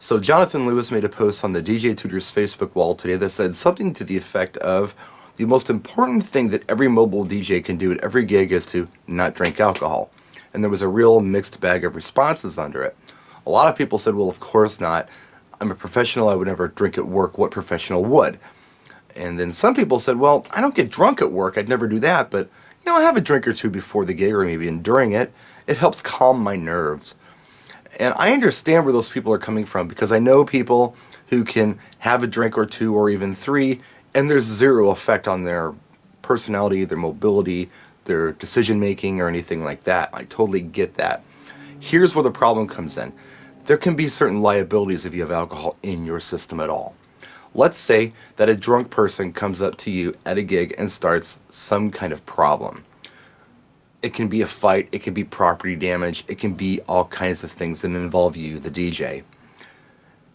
So Jonathan Lewis made a post on the DJ Tutors Facebook wall today that said something to the effect of, the most important thing that every mobile DJ can do at every gig is to not drink alcohol. And there was a real mixed bag of responses under it. A lot of people said, well, of course not. I'm a professional, I would never drink at work. What professional would? And then some people said, well, I don't get drunk at work, I'd never do that, but I have a drink or two before the gig or maybe during it. It helps calm my nerves. And I understand where those people are coming from, because I know people who can have a drink or two or even three and there's zero effect on their personality, their mobility, their decision making or anything like that. I totally get that. Here's where the problem comes in. There can be certain liabilities if you have alcohol in your system at all. Let's say that a drunk person comes up to you at a gig and starts some kind of problem. It can be a fight, it can be property damage, it can be all kinds of things that involve you, the DJ.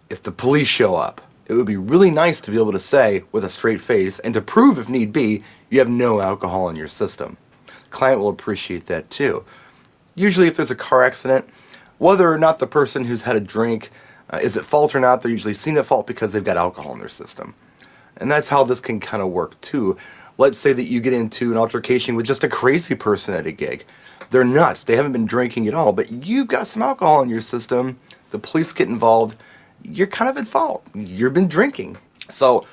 If the police show up, it would be really nice to be able to say with a straight face and to prove if need be you have no alcohol in your system. The client will appreciate that too. Usually if there's a car accident, whether or not the person who's had a drink is at fault or not, they're usually seen at fault because they've got alcohol in their system. And that's how this can kind of work too. Let's say that you get into an altercation with just a crazy person at a gig. They're nuts, they haven't been drinking at all, but you've got some alcohol in your system, the police get involved, you're kind of at fault. You've been drinking. So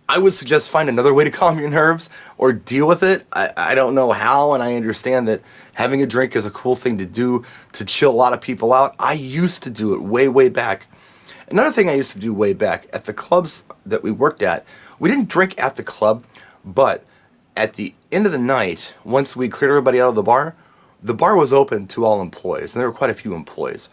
I would suggest find another way to calm your nerves or deal with it. I don't know how, and I understand that having a drink is a cool thing to do to chill a lot of people out. I used to do it way back. Another thing I used to do way back, at the clubs that we worked at, we didn't drink at the club, but at the end of the night, once we cleared everybody out of the bar was open to all employees, and there were quite a few employees.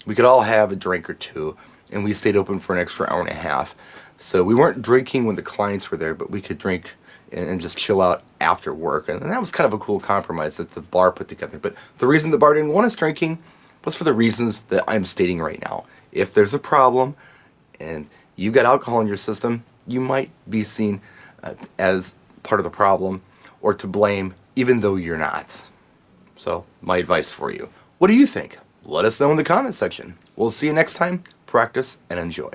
We could all have a drink or two, and we stayed open for an extra hour and a half. So we weren't drinking when the clients were there, but we could drink and just chill out after work. And that was kind of a cool compromise that the bar put together. But the reason the bar didn't want us drinking was for the reasons that I'm stating right now. If there's a problem and you've got alcohol in your system, you might be seen as part of the problem or to blame, even though you're not. So my advice for you. What do you think? Let us know in the comment section. We'll see you next time. Practice and enjoy.